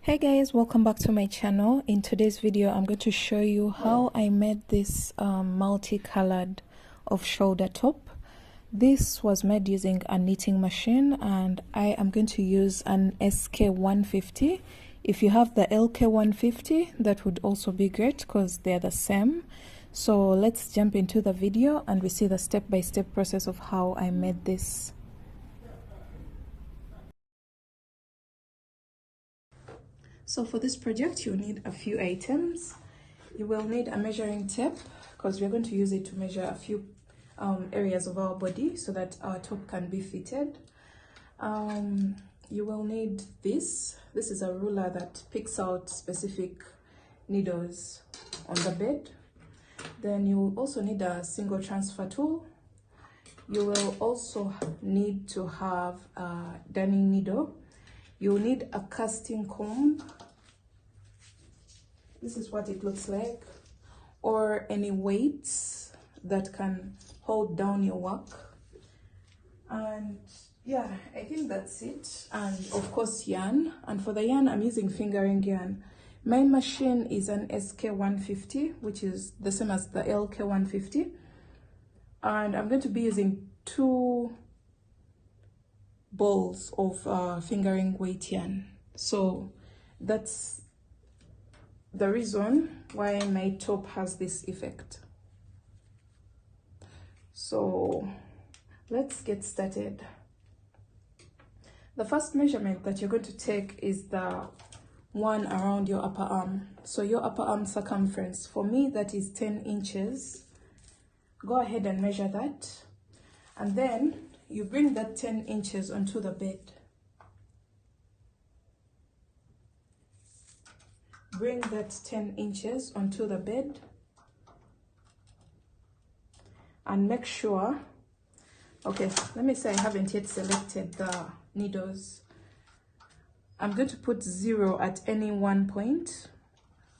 Hey guys, welcome back to my channel. In today's video I'm going to show you how I made this multicolored off shoulder top. This was made using a knitting machine and I am going to use an SK150. If you have the LK150, that would also be great because they're the same. So let's jump into the video and we see the step-by-step process of how I made this. So for this project, you'll need a few items. You will need a measuring tape because we're going to use it to measure a few areas of our body so that our top can be fitted. You will need this. This is a ruler that picks out specific needles on the bed. Then you will also need a single transfer tool. You will also need to have a darning needle. You'll need a casting comb. This is what it looks like, or any weights that can hold down your work. And yeah, I think that's it. And of course yarn, and for the yarn I'm using fingering yarn. My machine is an SK150, which is the same as the LK150, and I'm going to be using 2 balls of fingering weight yarn. So that's the reason why my top has this effect. So let's get started. The first measurement that you're going to take is the one around your upper arm. So your upper arm circumference, for me that is 10 inches. Go ahead and measure that, and then you bring that 10 inches onto the bed. Bring that 10 inches onto the bed and make sure, okay, let me say I haven't yet selected the needles. I'm going to put 0 at any one point,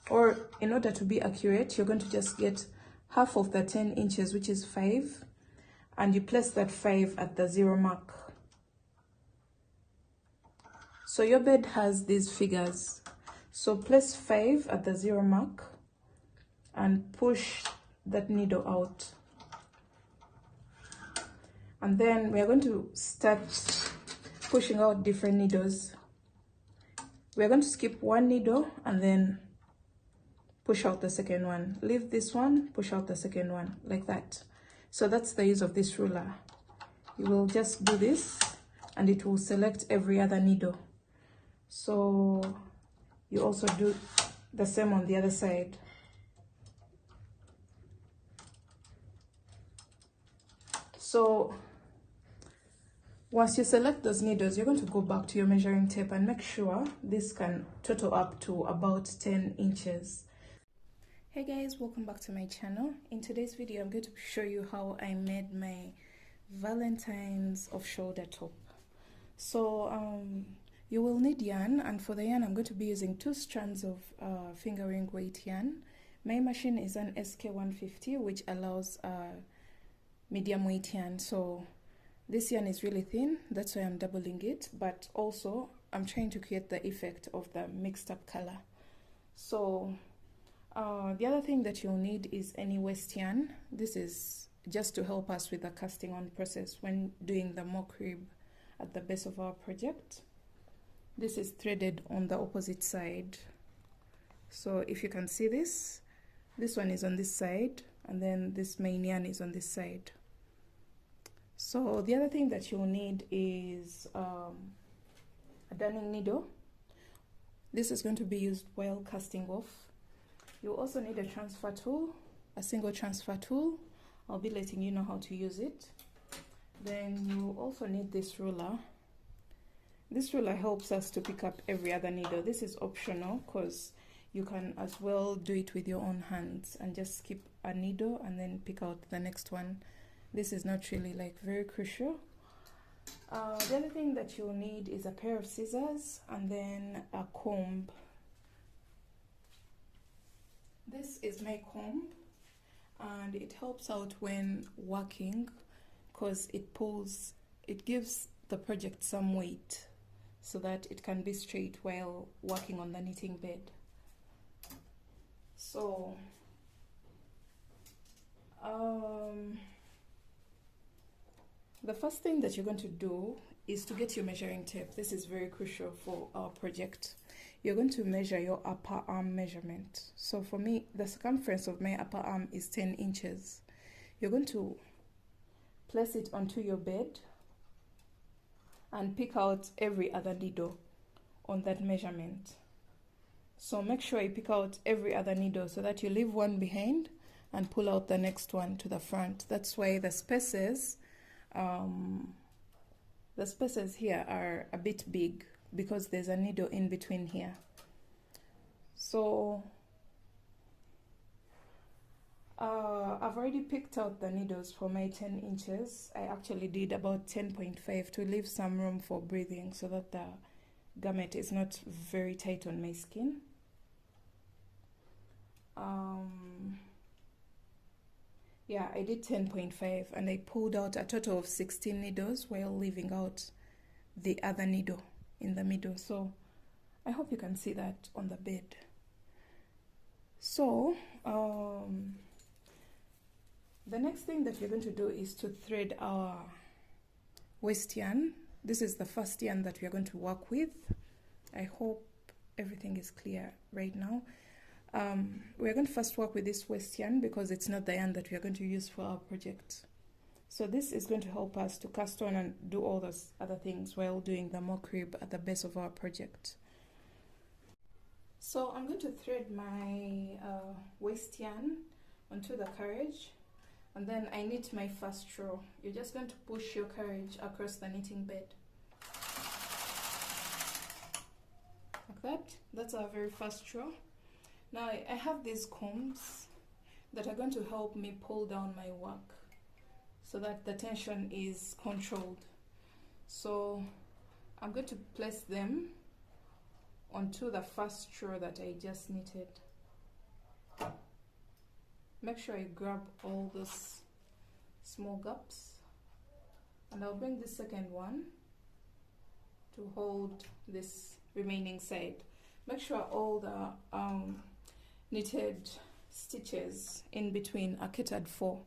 or in order to be accurate, you're going to just get half of the 10 inches, which is 5, and you place that 5 at the 0 mark. So your bed has these figures. So place 5 at the 0 mark and push that needle out. And then we are going to start pushing out different needles. We are going to skip one needle and then push out the second one. Leave this one, push out the second one, like that. So that's the use of this ruler. You will just do this and it will select every other needle. So you also do the same on the other side. So once you select those needles, you're going to go back to your measuring tape and make sure this can total up to about 10 inches. Hey guys, welcome back to my channel. In today's video, I'm going to show you how I made my Valentine's off-shoulder top. So you will need yarn, and for the yarn I'm going to be using 2 strands of fingering weight yarn. My machine is an SK150, which allows medium weight yarn. So this yarn is really thin, that's why I'm doubling it, but also I'm trying to create the effect of the mixed up color. So the other thing that you'll need is any waste yarn. This is just to help us with the casting on process when doing the mock rib at the base of our project. This is threaded on the opposite side. So if you can see this one is on this side, and then this main yarn is on this side. So the other thing that you'll need is a darning needle. This is going to be used while casting off. You'll also need a transfer tool, a single transfer tool. I'll be letting you know how to use it. Then you also need this ruler. This ruler helps us to pick up every other needle. This is optional because you can as well do it with your own hands and just skip a needle and then pick out the next one. This is not really like very crucial. The other thing that you'll need is a pair of scissors and then a comb. This is my comb and it helps out when working because it gives the project some weight. so that it can be straight while working on the knitting bed. So the first thing that you're going to do is to get your measuring tape. This is very crucial for our project. You're going to measure your upper arm measurement. So for me, the circumference of my upper arm is 10 inches. You're going to place it onto your bed and pick out every other needle on that measurement. So make sure you pick out every other needle so that you leave one behind and pull out the next one to the front. That's why the spaces here are a bit big, because there's a needle in between here. So I've already picked out the needles for my 10 inches. I actually did about 10.5 to leave some room for breathing so that the garment is not very tight on my skin. Yeah, I did 10.5 and I pulled out a total of 16 needles while leaving out the other needle in the middle. So I hope you can see that on the bed. So the next thing that we're going to do is to thread our waist yarn. This is the first yarn that we are going to work with. I hope everything is clear right now. We're going to first work with this waist yarn because it's not the yarn that we are going to use for our project. So this is going to help us to cast on and do all those other things while doing the mock rib at the base of our project. So I'm going to thread my waist yarn onto the carriage, and then I knit my first row. You're just going to push your carriage across the knitting bed. Like that. That's our very first row. Now I have these combs that are going to help me pull down my work so that the tension is controlled. So I'm going to place them onto the first row that I just knitted. Make sure you grab all those small gaps, and I'll bring the second one to hold this remaining side. Make sure all the knitted stitches in between are catered for.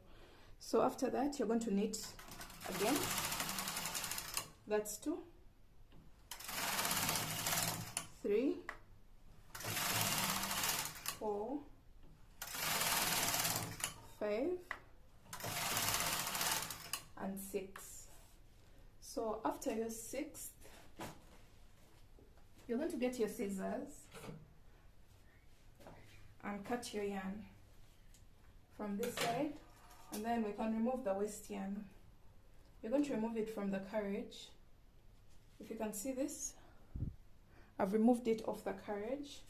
So after that, you're going to knit again. That's 2, 3, 4, 5, and 6. So after your 6th, you're going to get your scissors and cut your yarn from this side, and then we can remove the waist yarn. You're going to remove it from the carriage. If you can see this, I've removed it off the carriage.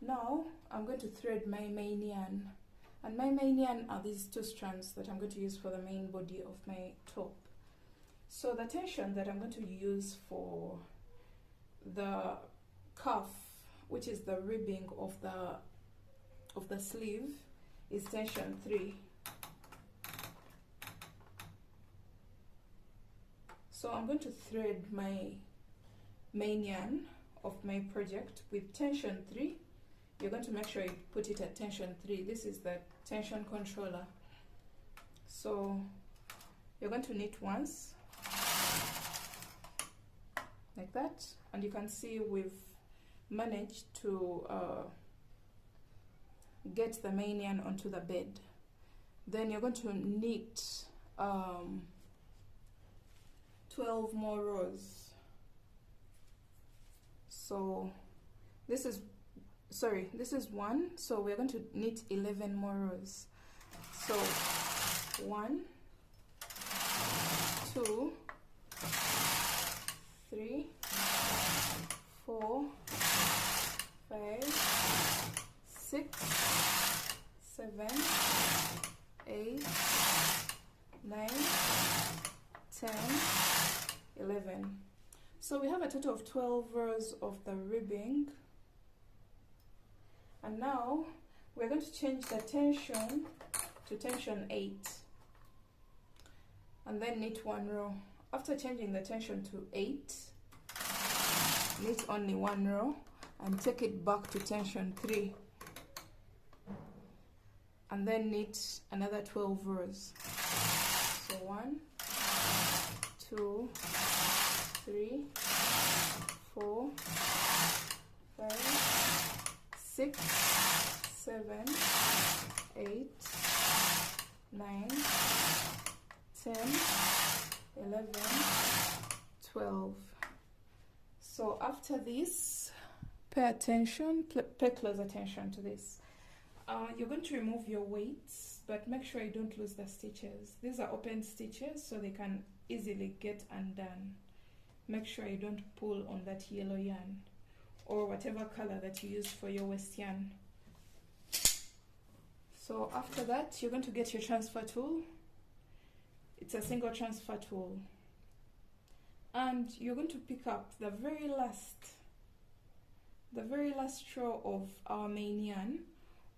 Now I'm going to thread my main yarn, and my main yarn are these 2 strands that I'm going to use for the main body of my top. So the tension that I'm going to use for the cuff, which is the ribbing of the sleeve, is tension 3. So I'm going to thread my main yarn of my project with tension 3. You're going to make sure you put it at tension 3. This is the tension controller. So you're going to knit once like that, and you can see we've managed to get the main yarn onto the bed. Then you're going to knit 12 more rows. So this is 1, so we're going to knit 11 more rows. So 1, 2, 3, 4, 5, 6, 7, 8, 9, 10, 11. So we have a total of 12 rows of the ribbing, and now we're going to change the tension to tension 8 and then knit 1 row. After changing the tension to 8, knit only 1 row and take it back to tension 3, and then knit another 12 rows. So 1, 2, 3, 4, 5, 6, 7, 8, 9, 10, 11, 12. So after this, pay close attention to this. You're going to remove your weights, but make sure you don't lose the stitches. These are open stitches, so they can easily get undone. Make sure you don't pull on that yellow yarn or whatever color that you use for your waist yarn. So after that, you're going to get your transfer tool. It's a single transfer tool, and you're going to pick up the very last row of our main yarn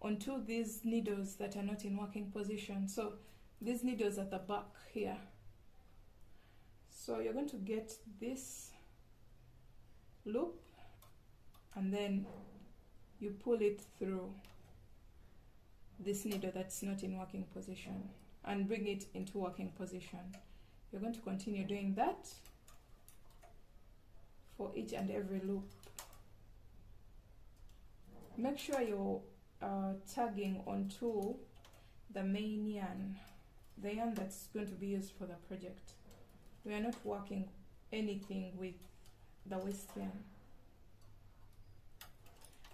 onto these needles that are not in working position. So these needles at the back here. So you're going to get this loop and then you pull it through this needle that's not in working position and bring it into working position. You're going to continue doing that for each and every loop. Make sure you're tagging onto the main yarn, the yarn that's going to be used for the project. We are not working anything with the waist yarn.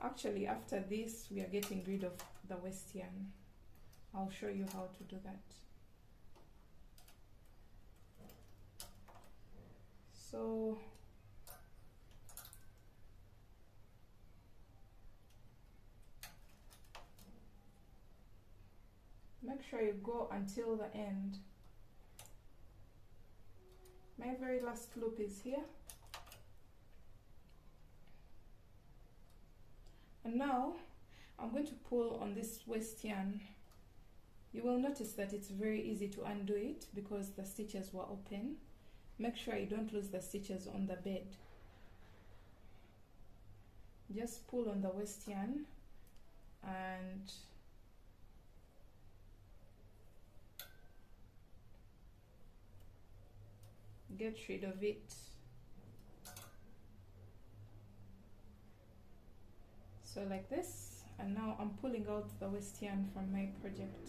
Actually, after this, we are getting rid of the waist yarn. I'll show you how to do that. So make sure you go until the end. My very last loop is here. And now I'm going to pull on this waist yarn. You will notice that it's very easy to undo it because the stitches were open. Make sure you don't lose the stitches on the bed. Just pull on the waist yarn and get rid of it. So like this, and now I'm pulling out the waist yarn from my project.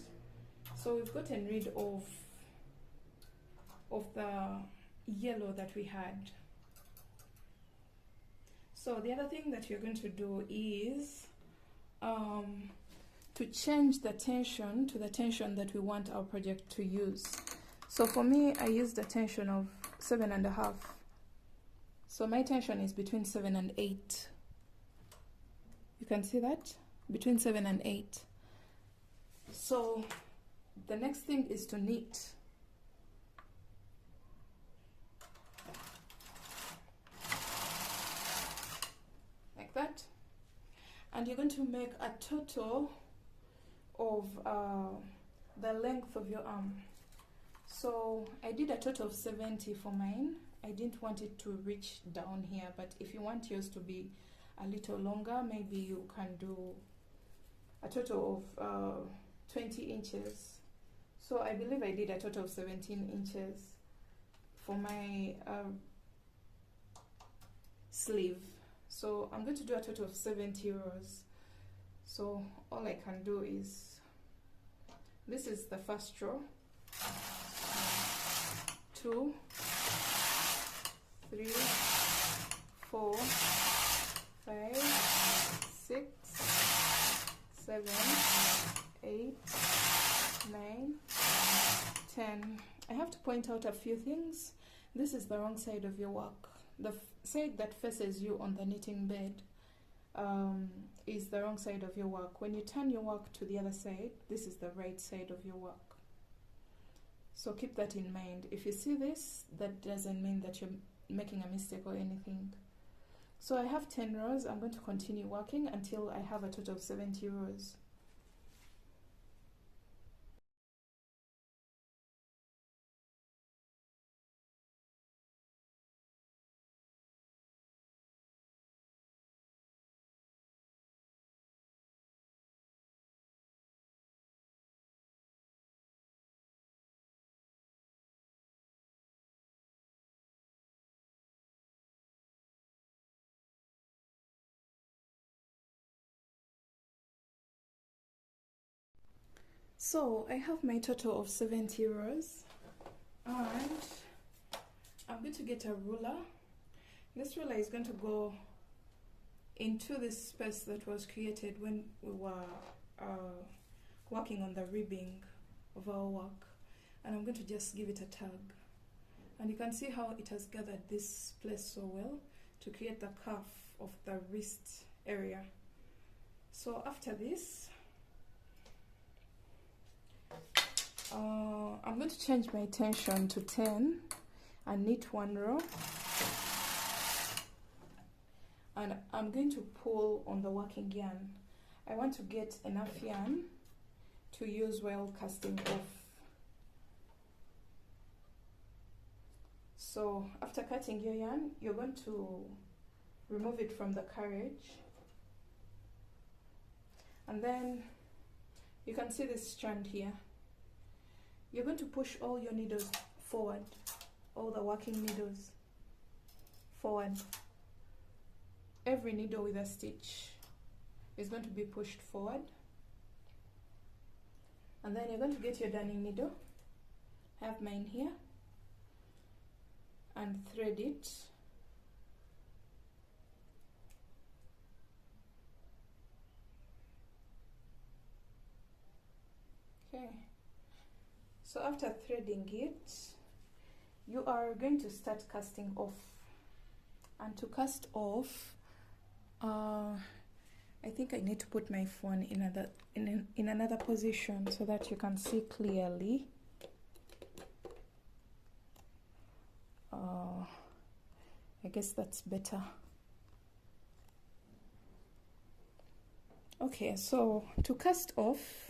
So we've gotten rid of the yellow that we had. So the other thing that you're going to do is to change the tension to the tension that we want our project to use. So for me, I used a tension of 7.5. So my tension is between 7 and 8. You can see that? Between 7 and 8. So the next thing is to knit. Like that. And you're going to make a total of the length of your arm. So I did a total of 70 for mine. I didn't want it to reach down here, but if you want yours to be a little longer, maybe you can do a total of 20 inches. So I believe I did a total of 17 inches for my sleeve. So I'm going to do a total of 70 rows. So all I can do is, this is the first row. 2, 3, 4, 5, 6, 7, 8, 9, 10. I have to point out a few things. This is the wrong side of your work. The side that faces you on the knitting bed is the wrong side of your work. When you turn your work to the other side, this is the right side of your work. So keep that in mind. If you see this, that doesn't mean that you're making a mistake or anything. So I have 10 rows. I'm going to continue working until I have a total of 70 rows. So I have my total of 70 rows, and I'm going to get a ruler. This ruler is going to go into this space that was created when we were working on the ribbing of our work, and I'm going to just give it a tug, and you can see how it has gathered this place so well to create the cuff of the wrist area. So after this, I'm going to change my tension to 10 and knit one row, and I'm going to pull on the working yarn. I want to get enough yarn to use while casting off. So after cutting your yarn, you're going to remove it from the carriage, and then you can see this strand here. You're going to push all your needles forward, all the working needles forward. Every needle with a stitch is going to be pushed forward, and then you're going to get your darning needle. I have mine here, and thread it. Okay. So after threading it, you are going to start casting off. And to cast off, I think I need to put my phone in another position so that you can see clearly. I guess that's better. Okay, so to cast off,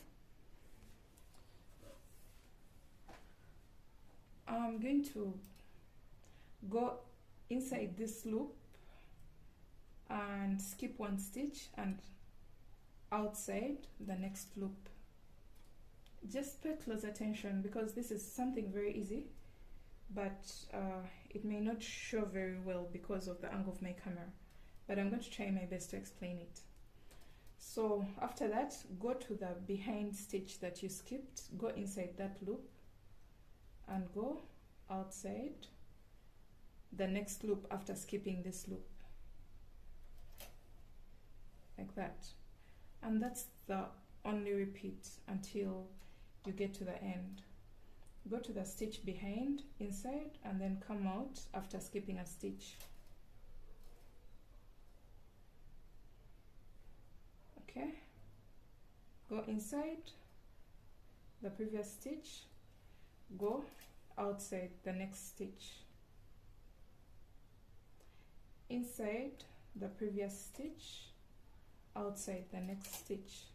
I'm going to go inside this loop and skip one stitch and outside the next loop. Just pay close attention because this is something very easy, but it may not show very well because of the angle of my camera, but I'm going to try my best to explain it. So after that, go to the behind stitch that you skipped, go inside that loop and go outside the next loop after skipping this loop, like that. And that's the only repeat until you get to the end. Go to the stitch behind, inside, and then come out after skipping a stitch. Okay, go inside the previous stitch, go outside the next stitch, inside the previous stitch, outside the next stitch,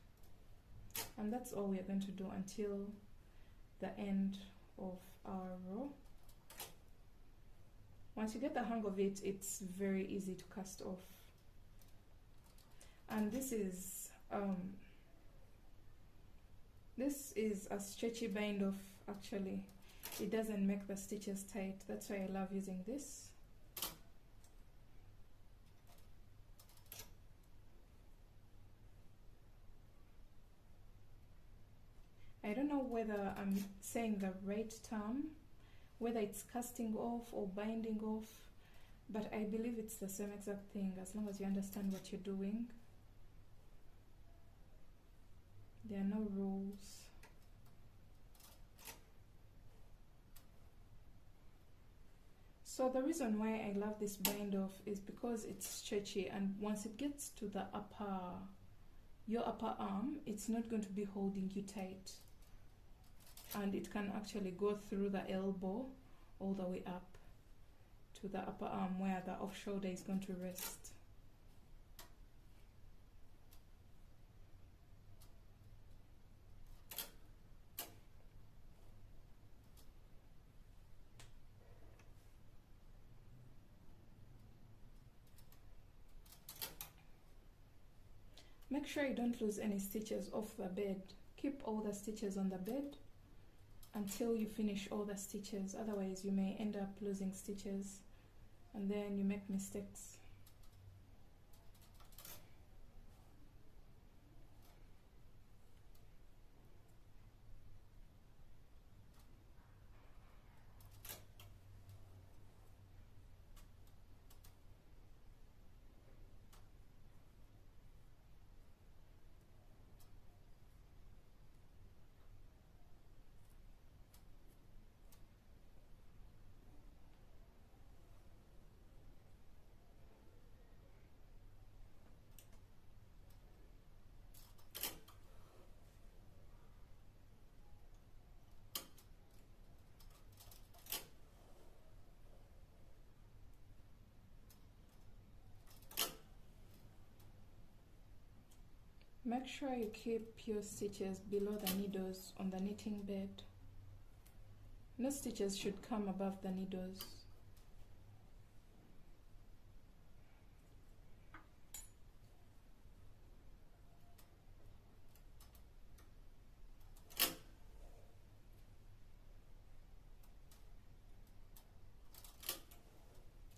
and that's all we are going to do until the end of our row. Once you get the hang of it, it's very easy to cast off. And this is a stretchy bind off. Actually, it doesn't make the stitches tight. That's why I love using this. I don't know whether I'm saying the right term, whether it's casting off or binding off, but I believe it's the same exact thing as long as you understand what you're doing. There are no rules. So the reason why I love this bind off is because it's stretchy, and once it gets to the your upper arm, it's not going to be holding you tight, and it can actually go through the elbow all the way up to the upper arm where the off shoulder is going to rest. Make sure you don't lose any stitches off the bed. Keep all the stitches on the bed until you finish all the stitches, otherwise you may end up losing stitches and then you make mistakes. Make sure you keep your stitches below the needles on the knitting bed. No stitches should come above the needles.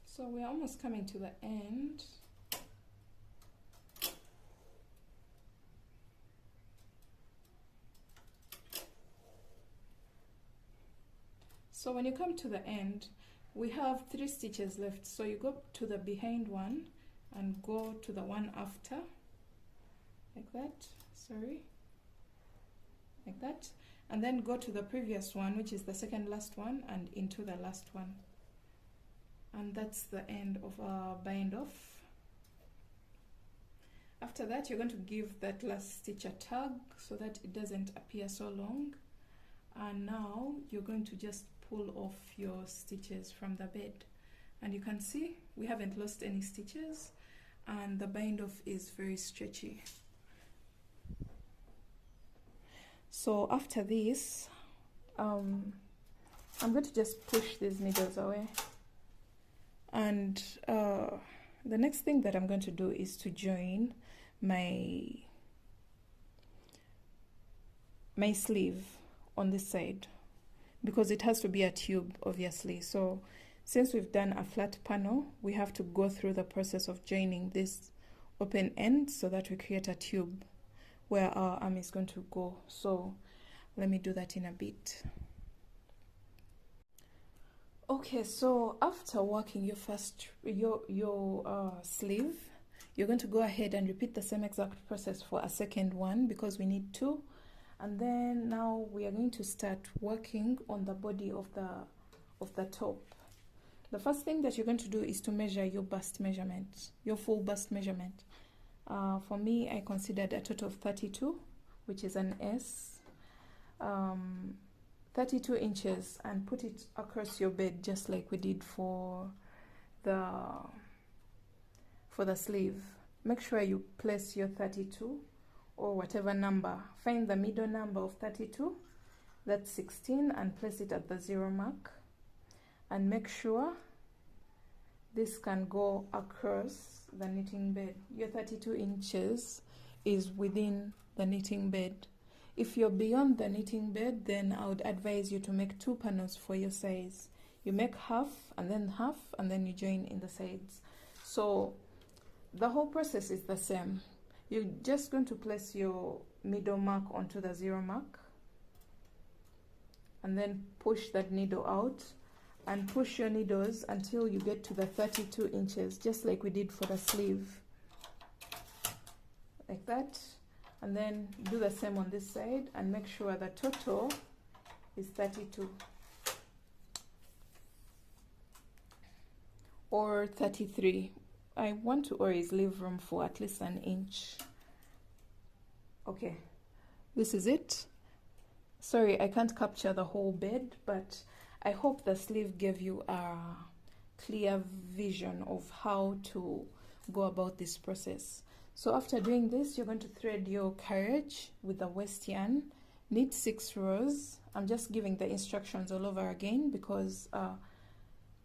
So we're almost coming to the end. So when you come to the end, we have 3 stitches left. So you go to the behind one and go to the one after, like that, sorry, like that, and then go to the previous one, which is the second last one, and into the last one. And that's the end of our bind off. After that, you're going to give that last stitch a tug so that it doesn't appear so long. And now you're going to just pull off your stitches from the bed. And you can see we haven't lost any stitches, and the bind off is very stretchy. So after this, I'm going to just push these needles away. And the next thing that I'm going to do is to join my sleeve on this side, because it has to be a tube, obviously. So since we've done a flat panel, we have to go through the process of joining this open end so that we create a tube where our arm is going to go. So let me do that in a bit. Okay, so after working your first sleeve, you're going to go ahead and repeat the same exact process for a second one, because we need 2. And then now we are going to start working on the body of the top. The first thing that you're going to do is to measure your bust measurement, your full bust measurement. For me, I considered a total of 32, which is an S. 32 inches, and put it across your bed just like we did for the sleeve. Make sure you place your 32 or whatever number. Find the middle number of 32, that's 16, and place it at the 0 mark, and make sure this can go across the knitting bed. Your 32 inches is within the knitting bed. If you're beyond the knitting bed, then I would advise you to make 2 panels for your size. You make half, and then you join in the sides. So the whole process is the same. You're just going to place your middle mark onto the 0 mark, and then push that needle out, and push your needles until you get to the 32 inches, just like we did for the sleeve, like that. And then do the same on this side, and make sure the total is 32 or 33. I want to always leave room for at least an inch. Okay, this is it. Sorry, I can't capture the whole bed, but I hope the sleeve gave you a clear vision of how to go about this process. So after doing this, you're going to thread your carriage with the waste yarn, knit 6 rows. I'm just giving the instructions all over again because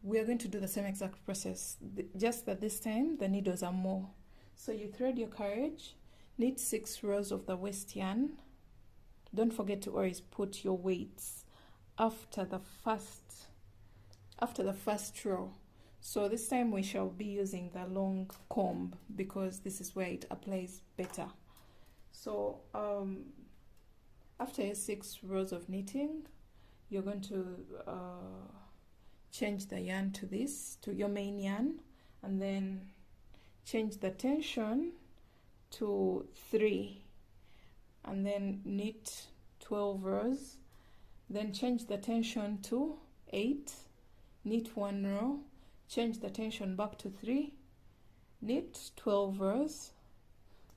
we are going to do the same exact process, just that this time the needles are more. So you thread your carriage, knit 6 rows of the waste yarn. Don't forget to always put your weights after the first row. So this time we shall be using the long comb because this is where it applies better. So after your 6 rows of knitting, you're going to change the yarn to your main yarn, and then change the tension to 3, and then knit 12 rows, then change the tension to 8, knit 1 row, change the tension back to 3, knit 12 rows,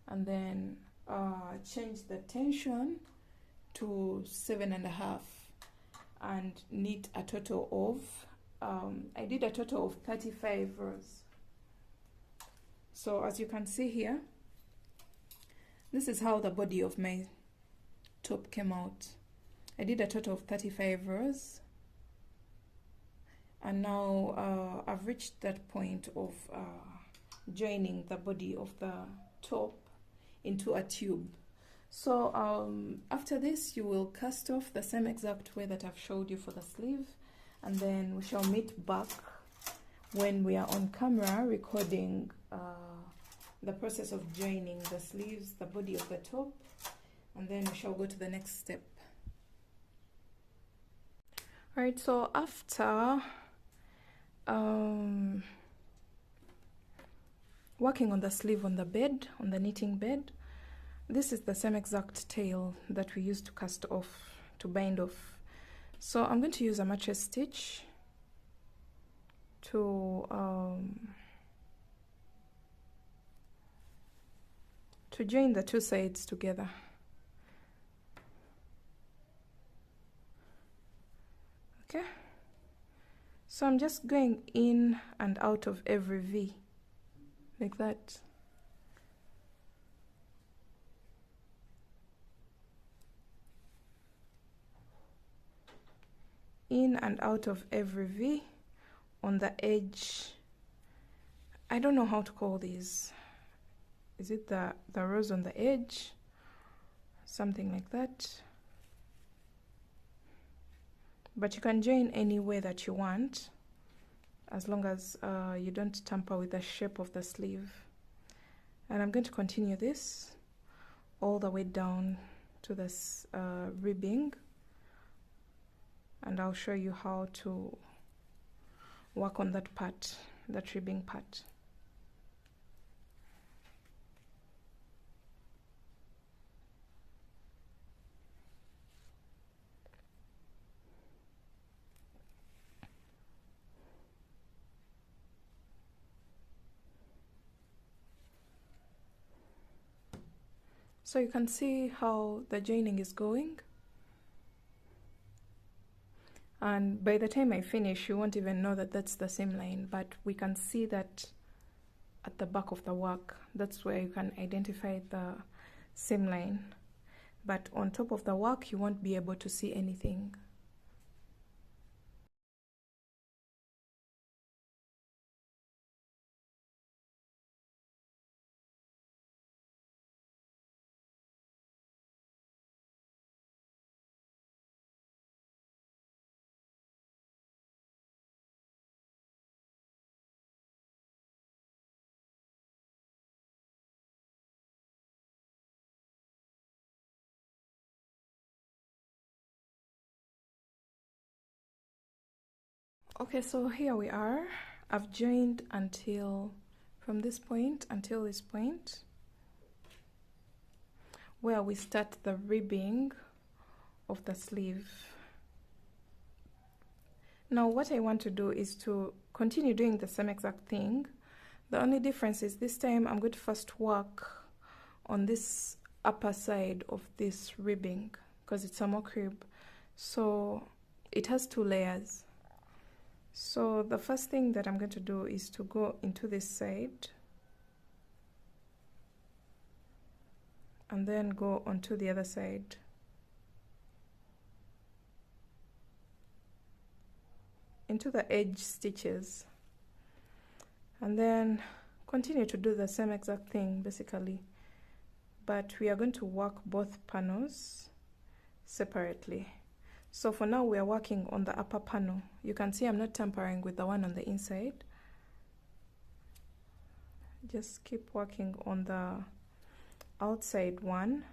and then change the tension to 7.5 and knit a total of I did a total of 35 rows. So as you can see here, this is how the body of my top came out. I did a total of 35 rows, and now I've reached that point of joining the body of the top into a tube. So after this, you will cast off the same exact way that I've showed you for the sleeve, and then we shall meet back when we are on camera recording the process of joining the sleeves, the body of the top, and then we shall go to the next step. All right, so after working on the sleeve on the bed, on the knitting bed, this is the same exact tail that we used to cast off, to bind off. So I'm going to use a mattress stitch to join the two sides together. Okay, so I'm just going in and out of every V like that. In and out of every V on the edge. I don't know how to call these. Is it the rows on the edge? Something like that. But you can join any way that you want, as long as you don't tamper with the shape of the sleeve. And I'm going to continue this all the way down to this ribbing, and I'll show you how to work on that part, that ribbing part. So you can see how the joining is going, and by the time I finish you won't even know that that's the same line, but we can see that at the back of the work. That's where you can identify the seam line, but on top of the work you won't be able to see anything. Okay, so here we are. I've joined until, from this point until this point, where we start the ribbing of the sleeve. Now what I want to do is to continue doing the same exact thing. The only difference is this time I'm going to first work on this upper side of this ribbing, because it's a mock rib, so it has two layers. So the first thing that I'm going to do is to go into this side and then go onto the other side. Into the edge stitches, and then continue to do the same exact thing basically, but we are going to work both panels separately. So for now we are working on the upper panel. You can see I'm not tampering with the one on the inside. Just keep working on the outside one.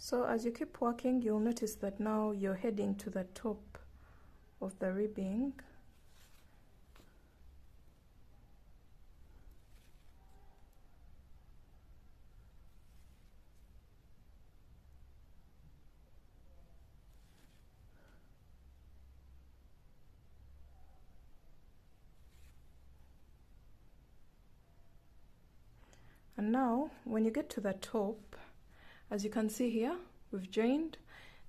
So as you keep working, you'll notice that now you're heading to the top of the ribbing. And now when you get to the top, as you can see here, we've joined.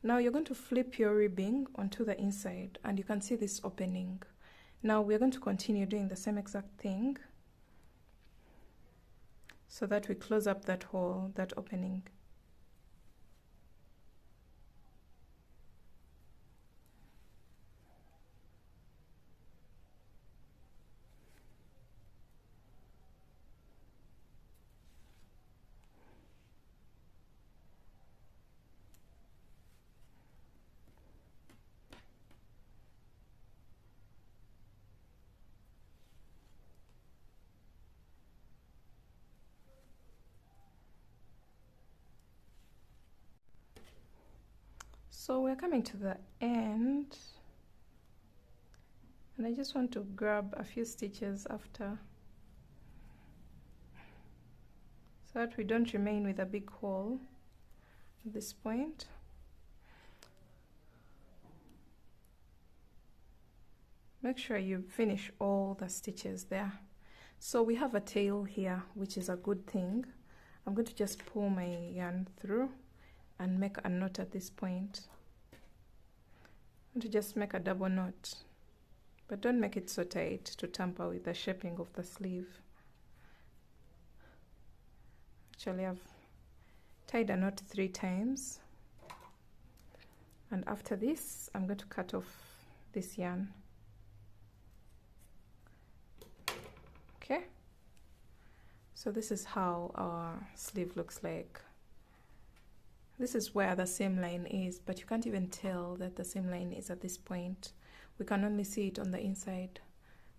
Now you're going to flip your ribbing onto the inside and you can see this opening. Now we're going to continue doing the same exact thing so that we close up that hole, that opening. So we're coming to the end, and I just want to grab a few stitches after, so that we don't remain with a big hole at this point. Make sure you finish all the stitches there. So we have a tail here, which is a good thing. I'm going to just pull my yarn through and make a knot at this point. I'm going to just make a double knot, but don't make it so tight to tamper with the shaping of the sleeve. Actually, I've tied a knot 3 times, and after this I'm going to cut off this yarn. Okay, so this is how our sleeve looks like. This is where the seam line is, but you can't even tell that the seam line is at this point. We can only see it on the inside,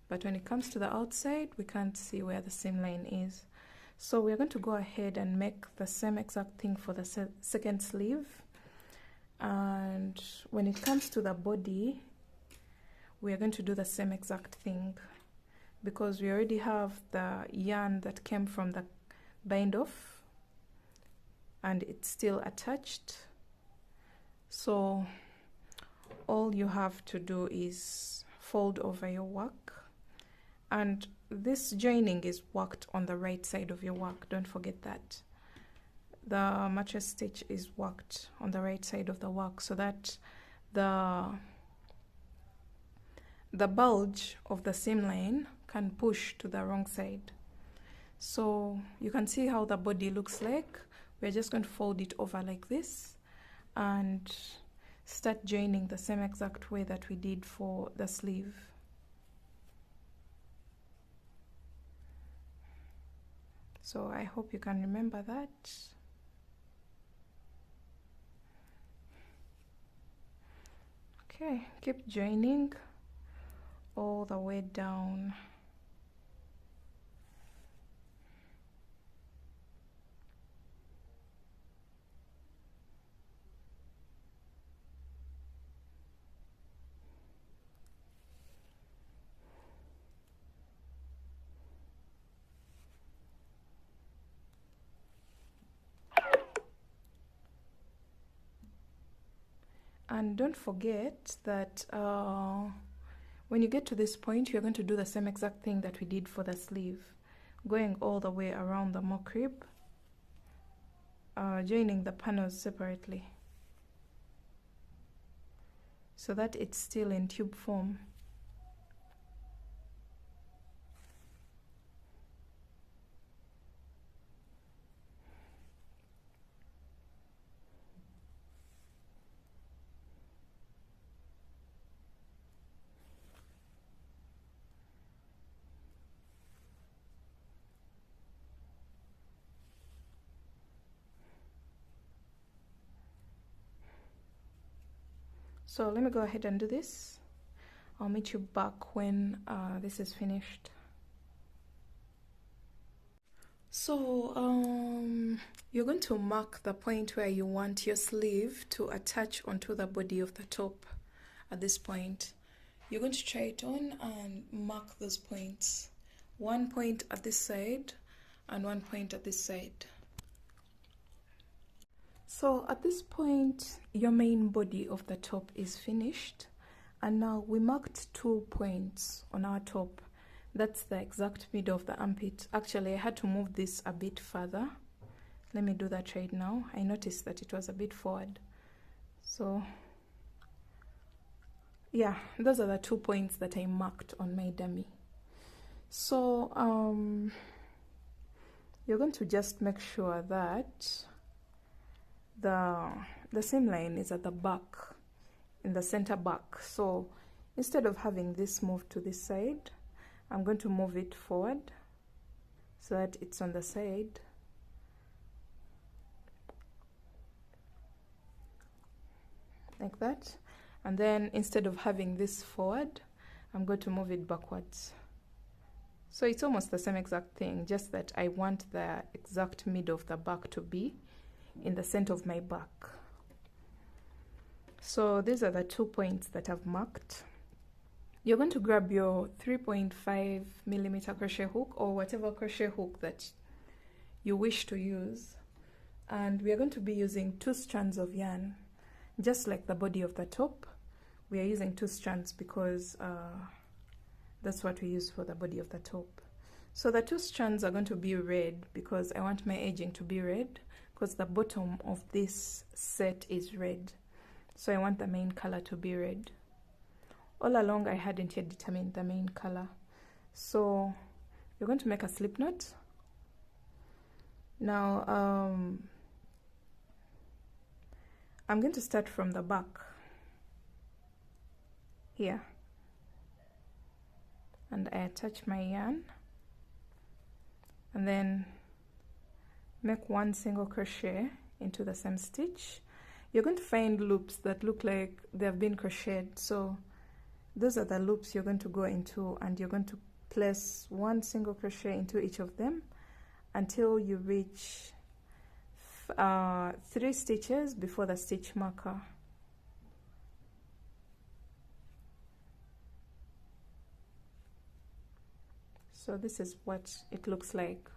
but when it comes to the outside, we can't see where the seam line is. So we're going to go ahead and make the same exact thing for the second sleeve. And when it comes to the body, we are going to do the same exact thing, because we already have the yarn that came from the bind off and it's still attached. So all you have to do is fold over your work, and this joining is worked on the right side of your work. Don't forget that the mattress stitch is worked on the right side of the work, so that the bulge of the seam line can push to the wrong side. So you can see how the body looks like. We're just going to fold it over like this and start joining the same exact way that we did for the sleeve. So I hope you can remember that. Okay, keep joining all the way down. And don't forget that when you get to this point, you're going to do the same exact thing that we did for the sleeve, going all the way around the mock rib, joining the panels separately so that it's still in tube form. So let me go ahead and do this. I'll meet you back when this is finished. So you're going to mark the point where you want your sleeve to attach onto the body of the top. At this point, you're going to try it on and mark those points. 1 point at this side and 1 point at this side. So at this point, your main body of the top is finished, and now we marked 2 points on our top. That's the exact middle of the armpit. Actually, I had to move this a bit further. Let me do that right now. I noticed that it was a bit forward. So yeah, those are the 2 points that I marked on my dummy. So you're going to just make sure that the seam line is at the back, in the center back. So instead of having this move to this side, I'm going to move it forward so that it's on the side. Like that. And then instead of having this forward, I'm going to move it backwards. So it's almost the same exact thing, just that I want the exact middle of the back to be in the center of my back. So these are the 2 points that I've marked. You're going to grab your 3.5mm crochet hook, or whatever crochet hook that you wish to use, and we are going to be using 2 strands of yarn. Just like the body of the top, we are using 2 strands because that's what we use for the body of the top. So the 2 strands are going to be red because I want my edging to be red, because the bottom of this set is red. So I want the main color to be red. All along I hadn't yet determined the main color. So you're going to make a slip knot. Now I'm going to start from the back here, and I attach my yarn and then make 1 single crochet into the same stitch. You're going to find loops that look like they have been crocheted, so those are the loops you're going to go into, and you're going to place 1 single crochet into each of them until you reach 3 stitches before the stitch marker. So this is what it looks like.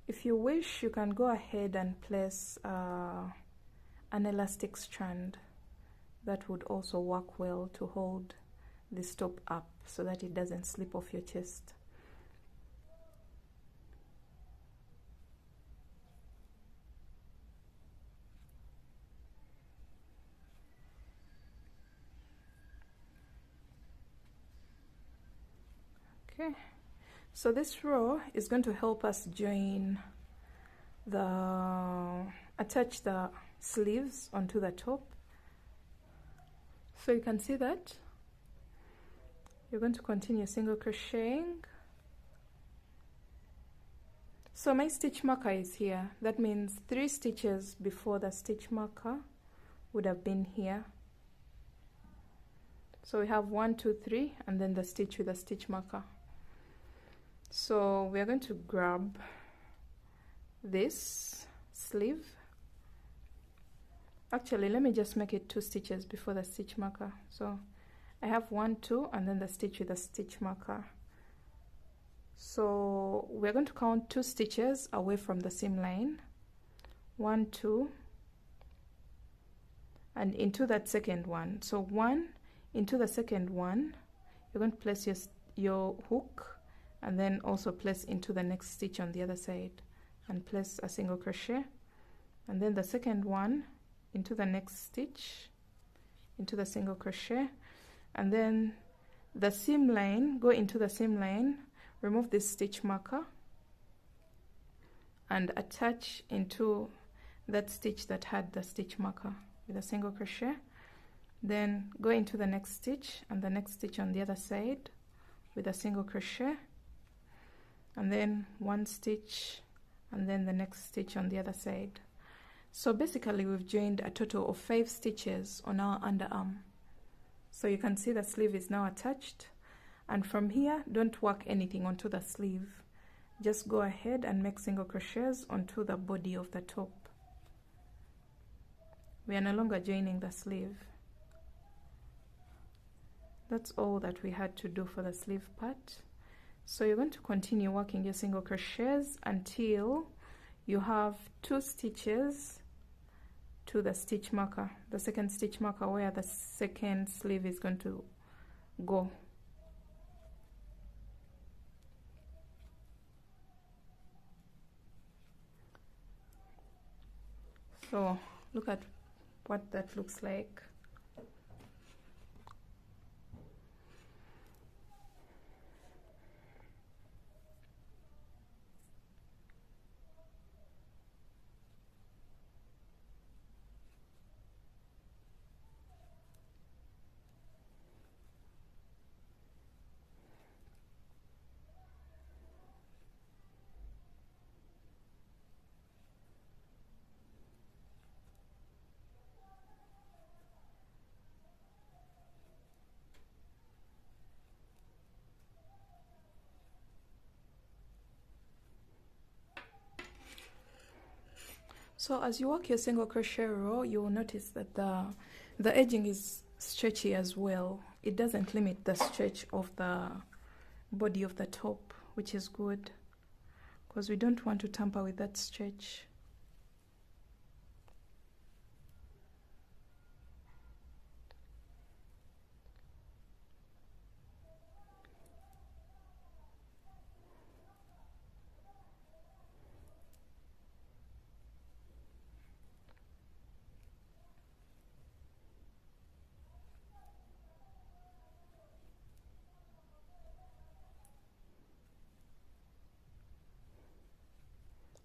If you wish, you can go ahead and place an elastic strand. That would also work well to hold this top up so that it doesn't slip off your chest. Okay, so this row is going to help us join attach the sleeves onto the top. So you can see that you're going to continue single crocheting. So my stitch marker is here. That means 3 stitches before the stitch marker would have been here. So we have 1, 2, 3, and then the stitch with the stitch marker. So we are going to grab this sleeve. Actually, let me just make it 2 stitches before the stitch marker. So I have 1, 2, and then the stitch with the stitch marker. So we're going to count 2 stitches away from the seam line. 1, 2, and into that second one. So 1 into the second one, you're going to place your hook, and then also place into the next stitch on the other side, and place a single crochet, and then the second one into the next stitch, into the single crochet, and then the seam line, go into the seam line, remove this stitch marker, and attach into that stitch that had the stitch marker with a single crochet. Then go into the next stitch and the next stitch on the other side with a single crochet, and then 1 stitch, and then the next stitch on the other side. So basically we've joined a total of 5 stitches on our underarm. So you can see the sleeve is now attached, And from here, don't work anything onto the sleeve. Just go ahead and make single crochets onto the body of the top. We are no longer joining the sleeve. That's all that we had to do for the sleeve part. So you're going to continue working your single crochets until you have 2 stitches to the stitch marker, the second stitch marker where the second sleeve is going to go. So look at what that looks like. So as you work your single crochet row, you will notice that the edging is stretchy as well. It doesn't limit the stretch of the body of the top, which is good because we don't want to tamper with that stretch.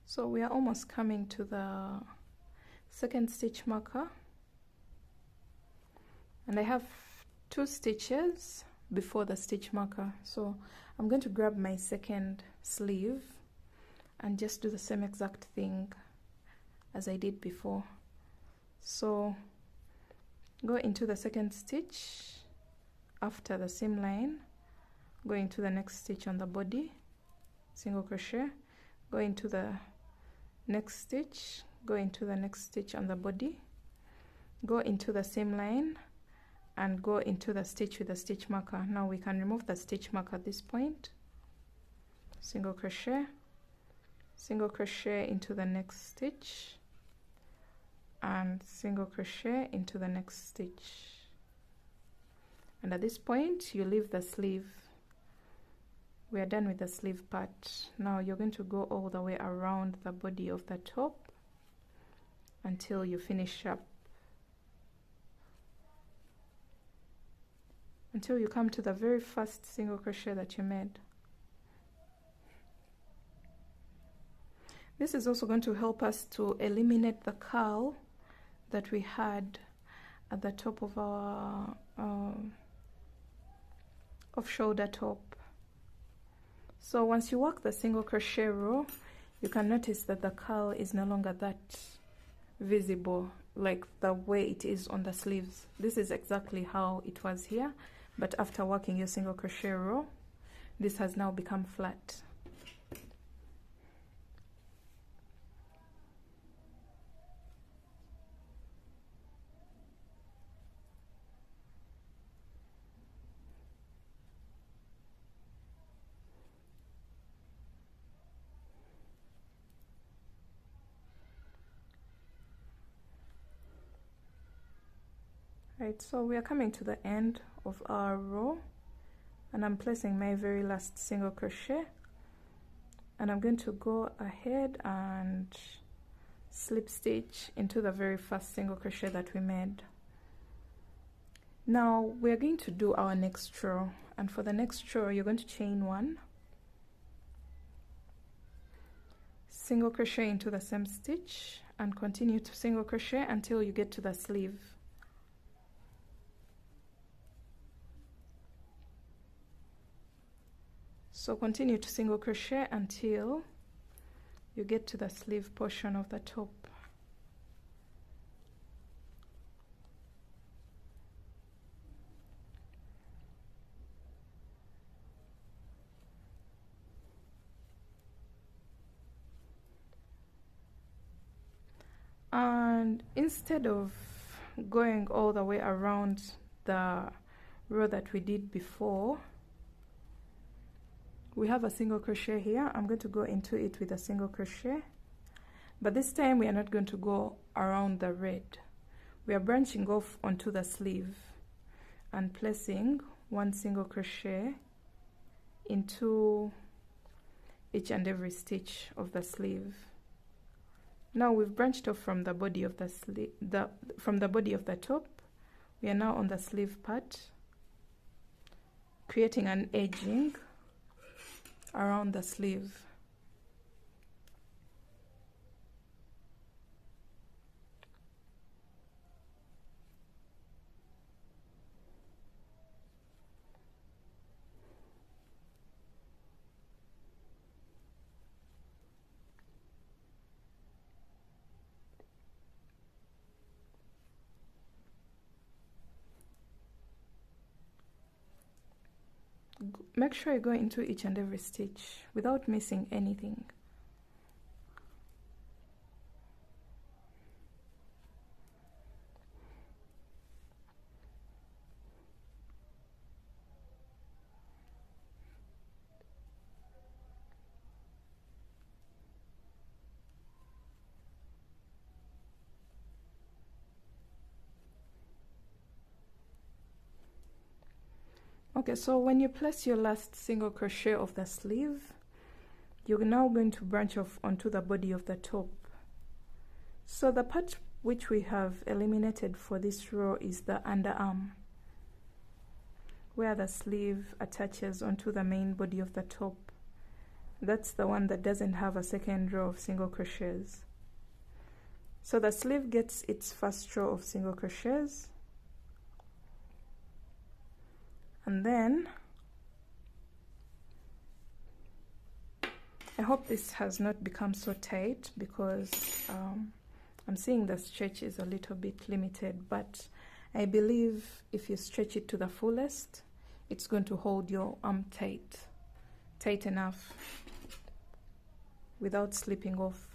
So we are almost coming to the second stitch marker, and I have 2 stitches before the stitch marker. So I'm going to grab my second sleeve and just do the same exact thing as I did before. So go into the second stitch after the seam line, go into the next stitch on the body, single crochet, go into the next stitch, go into the next stitch on the body, go into the seam line and go into the stitch with the stitch marker. Now we can remove the stitch marker at this point. Single crochet into the next stitch and single crochet into the next stitch, and at this point you leave the sleeve. We are done with the sleeve part. Now you're going to go all the way around the body of the top until you finish up, until you come to the very first single crochet that you made. This is also going to help us to eliminate the curl that we had at the top of our off-shoulder top. So once you work the single crochet row, you can notice that the curl is no longer that visible like the way it is on the sleeves. This is exactly how it was here, but after working your single crochet row, this has now become flat. Right, so we are coming to the end of our row, and I'm placing my very last single crochet, and I'm going to go ahead and slip stitch into the very first single crochet that we made. Now we're going to do our next row, and for the next row you're going to chain 1, single crochet into the same stitch, and continue to single crochet until you get to the sleeve. So continue to single crochet until you get to the sleeve portion of the top. And instead of going all the way around the row that we did before, we have a single crochet here. I'm going to go into it with a single crochet, but this time we are not going to go around the red. We are branching off onto the sleeve and placing one single crochet into each and every stitch of the sleeve. Now we've branched off from the body of the sleeve, from the body of the top. We are now on the sleeve part, creating an edging around the sleeve. Make sure you go into each and every stitch without missing anything. Okay, so when you place your last single crochet of the sleeve, you're now going to branch off onto the body of the top. So the part which we have eliminated for this row is the underarm, where the sleeve attaches onto the main body of the top. That's the one that doesn't have a second row of single crochets. So the sleeve gets its first row of single crochets, and then I hope this has not become so tight, because I'm seeing the stretch is a little bit limited, but I believe if you stretch it to the fullest, it's going to hold your arm tight enough without slipping off.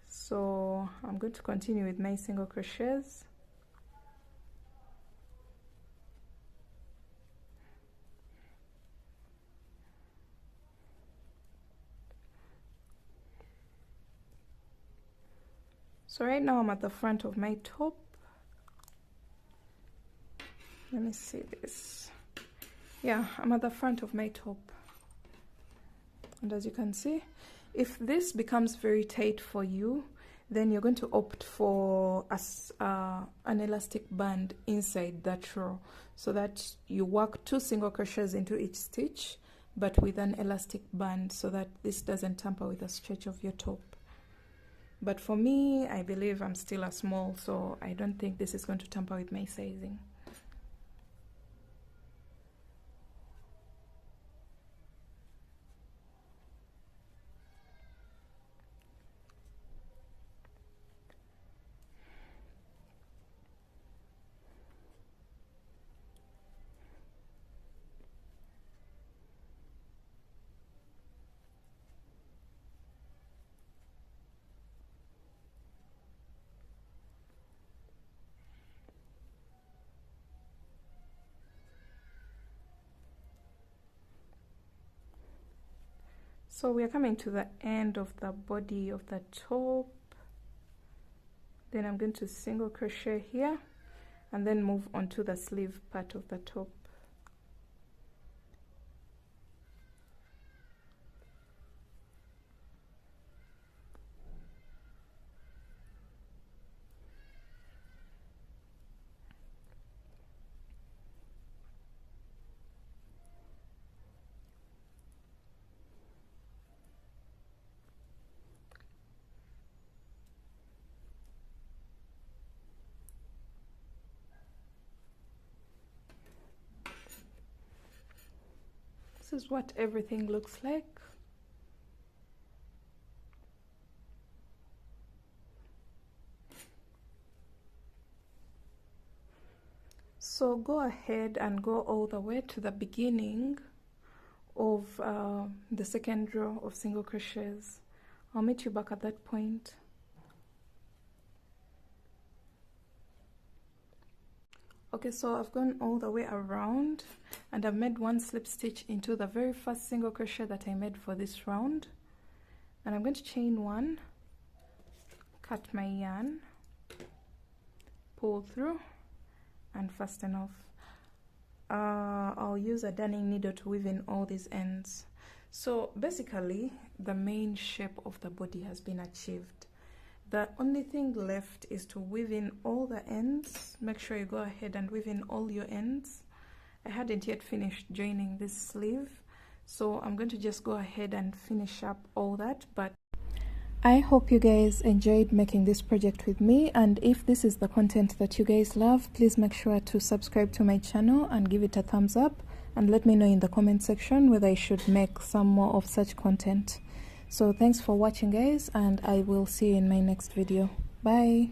So I'm going to continue with my single crochets. So right now I'm at the front of my top. Let me see this. Yeah, I'm at the front of my top. And as you can see, if this becomes very tight for you, then you're going to opt for an elastic band inside that row, so that you work 2 single crochets into each stitch, but with an elastic band, so that this doesn't tamper with the stretch of your top. But for me, I believe I'm still a small, so I don't think this is going to tamper with my sizing. So we are coming to the end of the body of the top. Then I'm going to single crochet here and then move on to the sleeve part of the top. This is what everything looks like. So go ahead and go all the way to the beginning of the second row of single crochets. I'll meet you back at that point. Okay, so I've gone all the way around and I've made one slip stitch into the very first single crochet that I made for this round, and I'm going to chain one, cut my yarn, pull through and fasten off. I'll use a darning needle to weave in all these ends. So basically the main shape of the body has been achieved. The only thing left is to weave in all the ends. Make sure you go ahead and weave in all your ends. I hadn't yet finished joining this sleeve, so I'm going to just go ahead and finish up all that. But I hope you guys enjoyed making this project with me, and if this is the content that you guys love, please make sure to subscribe to my channel and give it a thumbs up, and let me know in the comment section whether I should make some more of such content. So thanks for watching guys, and I will see you in my next video. Bye.